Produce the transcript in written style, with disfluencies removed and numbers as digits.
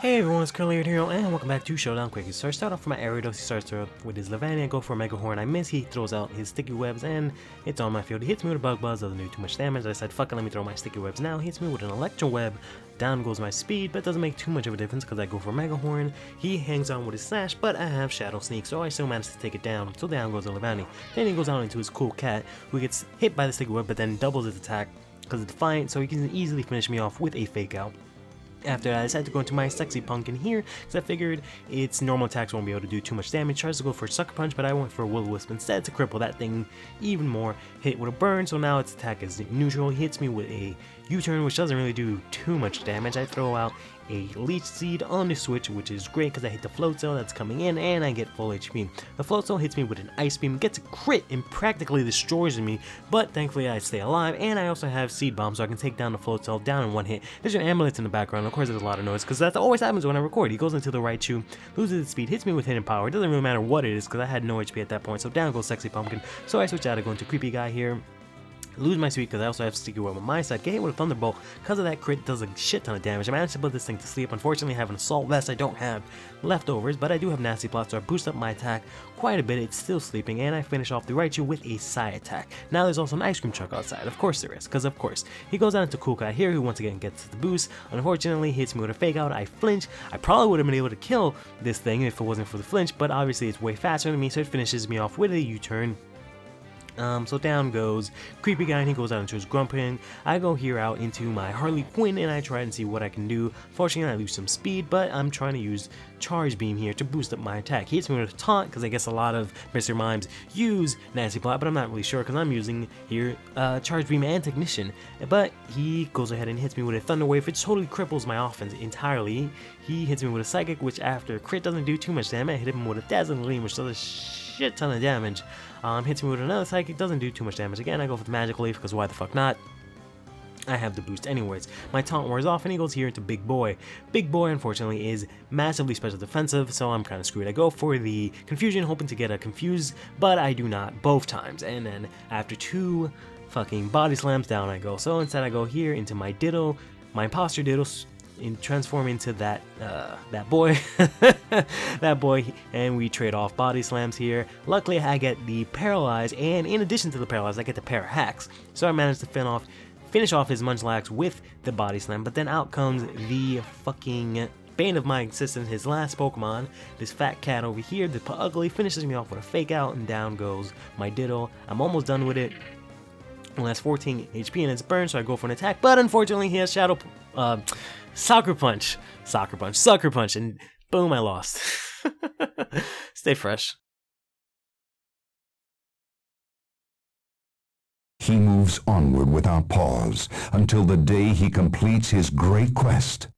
Hey everyone, it's CurlyHairedHero and welcome back to Showdown Quickies. So I start off for my Aridos, he starts with his Lemme, I go for a Mega Horn, I miss, he throws out his sticky webs and it's on my field. He hits me with a Bug Buzz, doesn't do too much damage. I said fuck it, let me throw my sticky webs now. He hits me with an Electro Web, down goes my speed, but doesn't make too much of a difference because I go for a Mega Horn. He hangs on with his Slash, but I have Shadow Sneak, so I still manage to take it down. So down goes the Levani. Then he goes out into his cool cat, who gets hit by the sticky web but then doubles his attack because it's Defiant, so he can easily finish me off with a Fake Out. After that, I decided to go into my Sexy Pumpkin here, because I figured its normal attacks won't be able to do too much damage. Tries to go for a Sucker Punch, but I went for a Will-O-Wisp instead to cripple that thing even more. Hit with a Burn, so now its attack is neutral. He hits me with a U-Turn, which doesn't really do too much damage. I throw out a Leech Seed on the switch, which is great because I hit the Float Cell that's coming in, and I get full HP. The Float Cell hits me with an Ice Beam, gets a crit, and practically destroys me, but thankfully I stay alive, and I also have Seed Bomb, so I can take down the Float Cell down in one hit. There's an ambulance in the background, of course there's a lot of noise, because that always happens when I record. He goes into the right shoe, loses its speed, hits me with Hidden Power. It doesn't really matter what it is, because I had no HP at that point, so down goes Sexy Pumpkin. So I switch out to go into Creepy Guy here. Lose my speed because I also have Sticky Web on my side. Get hit with a Thunderbolt because of that crit, does a shit ton of damage. I managed to put this thing to sleep. Unfortunately, I have an Assault Vest. I don't have leftovers, but I do have Nasty Plot, so I boost up my attack quite a bit. It's still sleeping, and I finish off the Raichu with a Psy attack. Now there's also an Ice Cream Truck outside. Of course there is, because of course. He goes out into Cool Guy here, who once again gets the boost. Unfortunately, hits me with a Fake Out. I flinch. I probably would have been able to kill this thing if it wasn't for the flinch, but obviously it's way faster than me, so it finishes me off with a U-turn. So down goes Creepy Guy, and he goes out into his Grumpin. I go here out into my Harley Quinn, and I try and see what I can do. Fortunately, I lose some speed, but I'm trying to use Charge Beam here to boost up my attack. He hits me with a Taunt, because I guess a lot of Mr. Mimes use Nasty Plot, but I'm not really sure, because I'm using here Charge Beam and Technician. But he goes ahead and hits me with a Thunder Wave, which totally cripples my offense entirely. He hits me with a Psychic, which after crit doesn't do too much damage. I hit him with a Dazzling Gleam, which does a shit ton of damage. Hits me with another Psychic, doesn't do too much damage. Again, I go for the Magic Leaf, because why the fuck not? I have the boost anyways. My taunt wears off, and he goes here into Big Boy. Big Boy, unfortunately, is massively special defensive, so I'm kind of screwed. I go for the Confusion, hoping to get a Confuse, but I do not both times. And then, after two fucking Body Slams, down I go. So instead I go here into my Ditto, my Imposter Ditto, transform into that boy that boy, and we trade off Body Slams here. Luckily I get the Paralyze, and in addition to the Paralyze I get the Para Hacks, so I managed to finish off his Munchlax with the Body Slam. But then out comes the fucking bane of my existence, his last Pokemon, this fat cat over here. The Ugly finishes me off with a Fake Out, and down goes my Ditto. I'm almost done with it. Only has 14 HP and it's burned, so I go for an attack, but unfortunately he has Sucker Punch, and boom, I lost. Stay fresh. He moves onward without pause until the day he completes his great quest.